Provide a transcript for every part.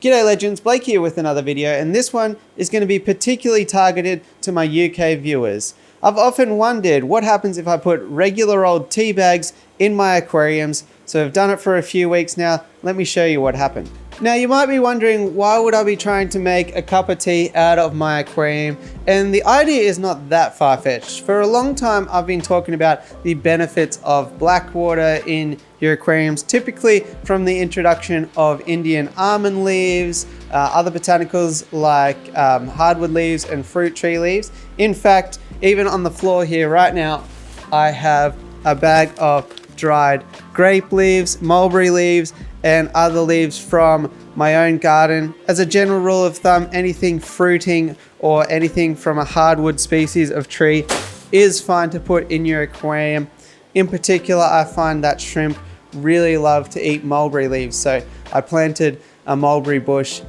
G'day legends, Blake here with another video, and this one is going to be particularly targeted to my UK viewers. I've often wondered what happens if I put regular old tea bags in my aquariums, so I've done it for a few weeks now. Let me show you what happened. Now you might be wondering, why would I be trying to make a cup of tea out of my aquarium? And the idea is not that far-fetched. For a long time I've been talking about the benefits of Blackwater in your aquariums, typically from the introduction of Indian almond leaves, other botanicals like hardwood leaves and fruit tree leaves. In fact, even on the floor here right now, I have a bag of dried grape leaves, mulberry leaves, and other leaves from my own garden. As a general rule of thumb, anything fruiting or anything from a hardwood species of tree is fine to put in your aquarium. In particular, I find that shrimp really love to eat mulberry leaves, so I planted a mulberry bush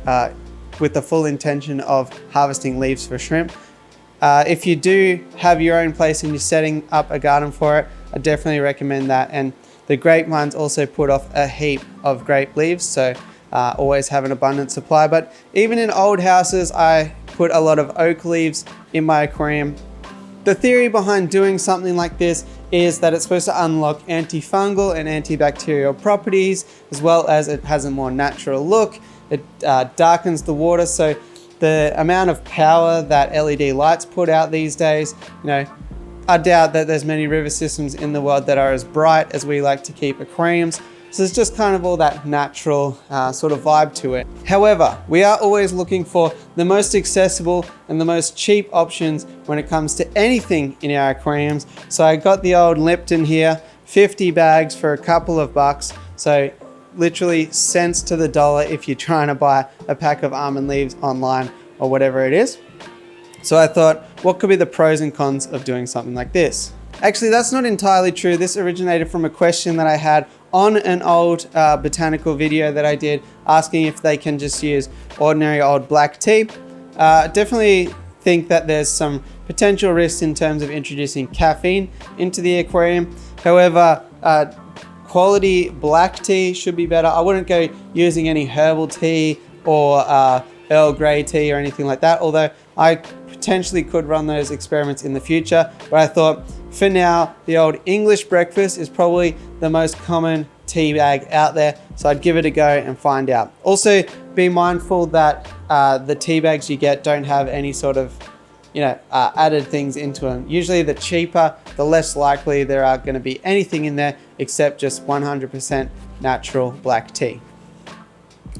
with the full intention of harvesting leaves for shrimp. If you do have your own place and you're setting up a garden for it, I definitely recommend that. And the grapevines also put off a heap of grape leaves, so always have an abundant supply. But even in old houses, I put a lot of oak leaves in my aquarium. The theory behind doing something like this is that it's supposed to unlock antifungal and antibacterial properties, as well as it has a more natural look. It darkens the water, so the amount of power that LED lights put out these days, I doubt that there's many river systems in the world that are as bright as we like to keep aquariums. So it's just kind of all that natural sort of vibe to it. However, we are always looking for the most accessible and the most cheap options when it comes to anything in our aquariums. So I got the old Lipton here, 50 bags for a couple of bucks. So literally cents to the dollar if you're trying to buy a pack of almond leaves online or whatever it is. So I thought, what could be the pros and cons of doing something like this? Actually, that's not entirely true. This originated from a question that I had on an old botanical video that I did, asking if they can just use ordinary old black tea. Definitely think that there's some potential risks in terms of introducing caffeine into the aquarium. However, quality black tea should be better. I wouldn't go using any herbal tea or Earl Grey tea or anything like that, although I potentially could run those experiments in the future. But I thought, for now, the old English breakfast is probably the most common tea bag out there, so I'd give it a go and find out. Also, be mindful that the tea bags you get don't have any sort of added things into them. Usually the cheaper, the less likely there are going to be anything in there except just 100% natural black tea.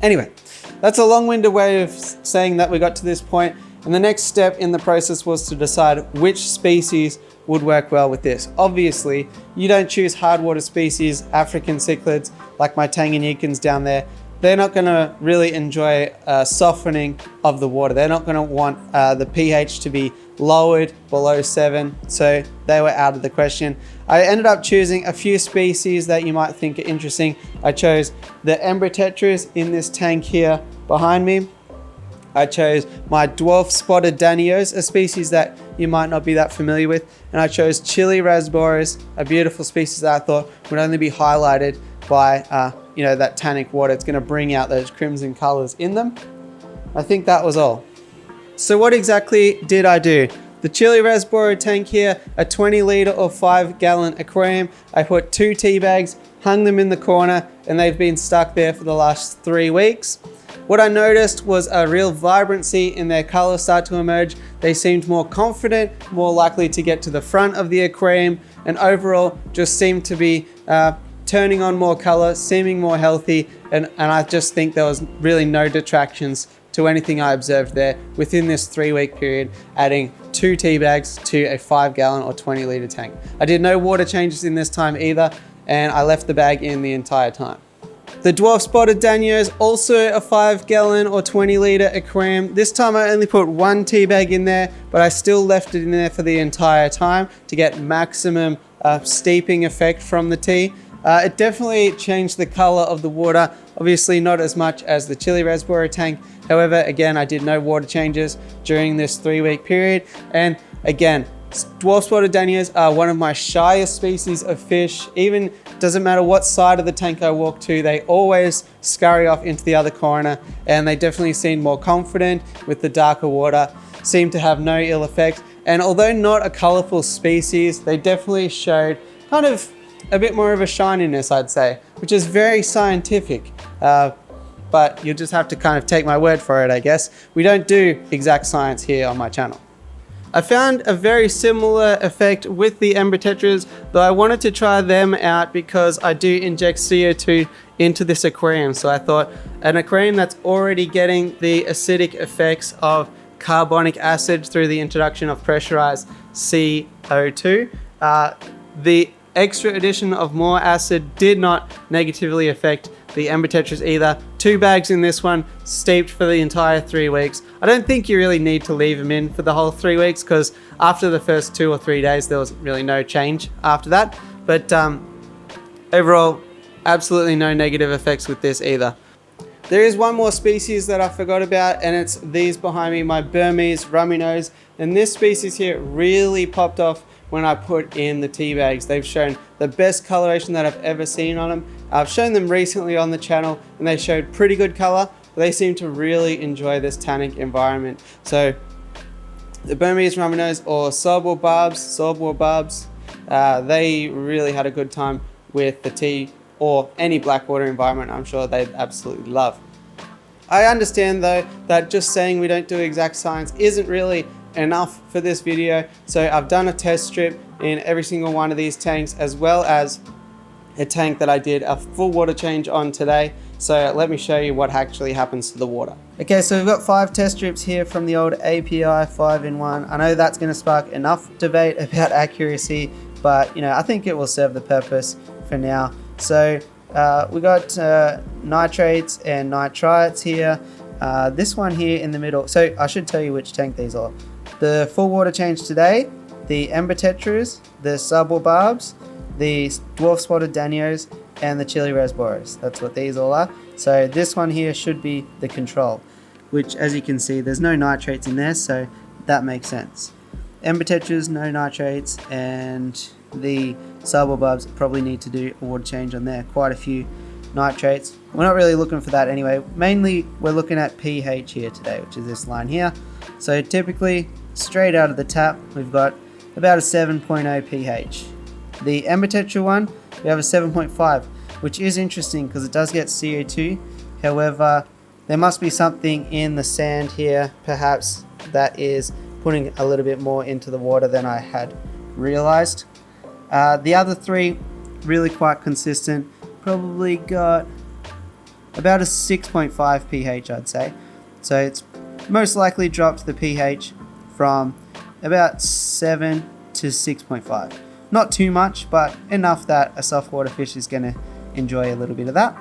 Anyway, that's a long-winded way of saying that we got to this point, and the next step in the process was to decide which species would work well with this. Obviously, you don't choose hard water species, African cichlids like my Tanganyikans down there. They're not going to really enjoy softening of the water. They're not going to want the pH to be lowered below 7, so they were out of the question. I ended up choosing a few species that you might think are interesting. I chose the Ember Tetras in this tank here behind me. I chose my Dwarf Spotted Dan, a species that you might not be that familiar with. And I chose Chili Raspberries, a beautiful species that I thought would only be highlighted by that tannic water. It's going to bring out those crimson colors in them. I think that was all. So what exactly did I do? The Chili Raspberry tank here, a 20 litre or 5 gallon aquarium. I put 2 tea bags, hung them in the corner, and they've been stuck there for the last 3 weeks. What I noticed was a real vibrancy in their colors start to emerge. They seemed more confident, more likely to get to the front of the aquarium, and overall just seemed to be turning on more color, seeming more healthy, and I just think there was really no detractions to anything I observed there within this 3-week period, adding 2 tea bags to a 5 gallon or 20 litre tank. I did no water changes in this time either, and I left the bag in the entire time. The Dwarf Spotted Dan is also a 5 gallon or 20 litre aquarium. This time I only put 1 tea bag in there, but I still left it in there for the entire time to get maximum steeping effect from the tea. It definitely changed the color of the water, obviously not as much as the Chili Raspberry tank. However, again, I did no water changes during this 3-week period. And again, Dwarf Spotted Danios are one of my shyest species of fish. Even doesn't matter what side of the tank I walk to, they always scurry off into the other corner, and they definitely seem more confident with the darker water, seem to have no ill effect. And although not a colorful species, they definitely showed kind of a bit more of a shininess, I'd say, which is very scientific. But you'll just have to kind of take my word for it, I guess. We don't do exact science here on my channel. I found a very similar effect with the Ember Tetras, though I wanted to try them out because I do inject CO2 into this aquarium. So I thought an aquarium that's already getting the acidic effects of carbonic acid through the introduction of pressurized CO2, the extra addition of more acid did not negatively affect the Ember Tetras either. 2 bags in this one, steeped for the entire 3 weeks. I don't think you really need to leave them in for the whole 3 weeks, because after the first 2 or 3 days there was really no change after that. But overall, absolutely no negative effects with this either. There is one more species that I forgot about, and it's these behind me, my Burmese Raminnos. And this species here really popped off when I put in the tea bags. They've shown the best coloration that I've ever seen on them. I've shown them recently on the channel and they showed pretty good color, but they seem to really enjoy this tannic environment. So the Burmese Raminnos, or sorbor barbs, they really had a good time with the tea or any Blackwater environment. I'm sure they'd absolutely love. I understand though that just saying we don't do exact science isn't really enough for this video, so I've done a test strip in every single one of these tanks, as well as a tank that I did a full water change on today. So let me show you what actually happens to the water. Okay, so we've got 5 test strips here from the old API 5-in-1. I know that's going to spark enough debate about accuracy, but you know, I think it will serve the purpose for now. So we got nitrates and nitrites here. This one here in the middle. So I should tell you which tank these are. The full water change today, the Ember Tetras, the sorbor barbs, the Dwarf Spotted Danios, and the Chili Rasboros. That's what these all are. So this one here should be the control, which, as you can see, there's no nitrates in there, so that makes sense. Ember Tetras, no nitrates, and the sorbor barbs probably need to do a water change on there. Quite a few nitrates. We're not really looking for that anyway. Mainly we're looking at pH here today, which is this line here. So typically straight out of the tap we've got about a 7.0 pH. The Ember Tetra one, we have a 7.5, which is interesting because it does get CO2. However, there must be something in the sand here perhaps that is putting a little bit more into the water than I had realized. The other 3 really quite consistent, probably got about a 6.5 pH, I'd say. So it's most likely dropped the pH from about 7 to 6.5. Not too much, but enough that a softwater fish is going to enjoy a little bit of that.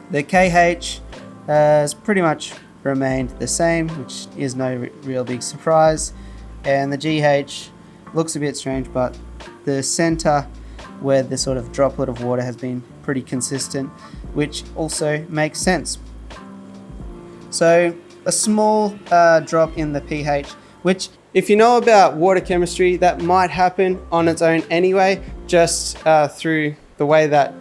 The KH has pretty much remained the same, which is no real big surprise. And the GH looks a bit strange, but the center where the sort of droplet of water has been pretty consistent, which also makes sense. So a small drop in the pH, which, if you know about water chemistry, that might happen on its own anyway, just through the way that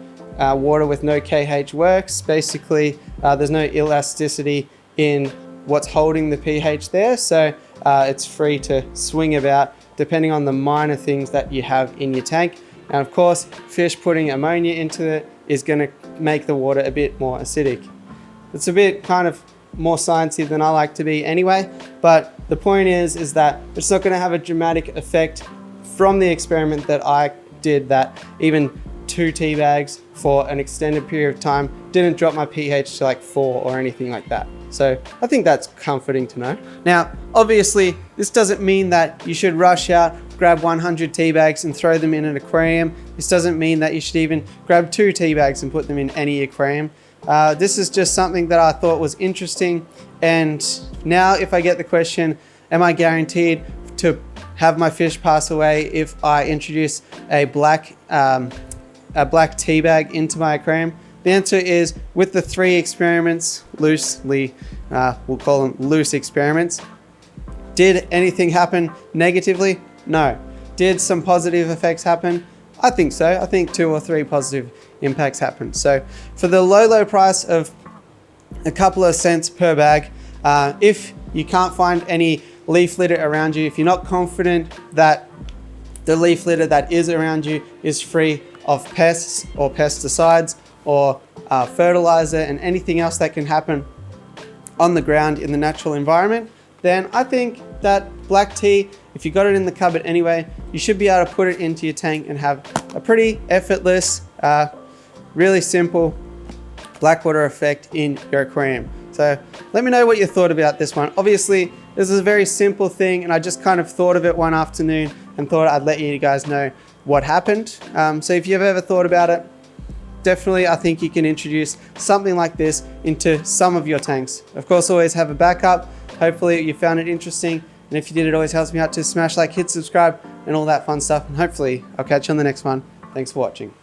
water with no KH works. Basically, there's no elasticity in what's holding the pH there, so it's free to swing about depending on the minor things that you have in your tank. And of course, fish putting ammonia into it is going to make the water a bit more acidic. It's a bit kind of more sciencey than I like to be anyway, but the point is that it's not going to have a dramatic effect from the experiment that I did, that even 2 tea bags for an extended period of time didn't drop my pH to like 4 or anything like that. So I think that's comforting to know. Now, obviously, this doesn't mean that you should rush out, grab 100 tea bags and throw them in an aquarium. This doesn't mean that you should even grab 2 tea bags and put them in any aquarium. This is just something that I thought was interesting. And now if I get the question, am I guaranteed to have my fish pass away if I introduce a black tea bag into my aquarium? The answer is, with the 3 experiments, loosely, we'll call them loose experiments, did anything happen negatively? No. Did some positive effects happen? I think so. I think 2 or 3 positive impacts happened. So for the low price of a couple of cents per bag, if you can't find any leaf litter around you, if you're not confident that the leaf litter that is around you is free of pests or pesticides or fertilizer and anything else that can happen on the ground in the natural environment, then I think that black tea, if you got it in the cupboard anyway, you should be able to put it into your tank and have a pretty effortless, really simple Blackwater effect in your aquarium. So let me know what you thought about this one. Obviously, this is a very simple thing and I just kind of thought of it one afternoon and thought I'd let you guys know what happened. So if you've ever thought about it, definitely I think you can introduce something like this into some of your tanks. Of course, always have a backup. Hopefully you found it interesting. And if you did, it always helps me out to smash like, hit subscribe and all that fun stuff. And hopefully I'll catch you on the next one. Thanks for watching.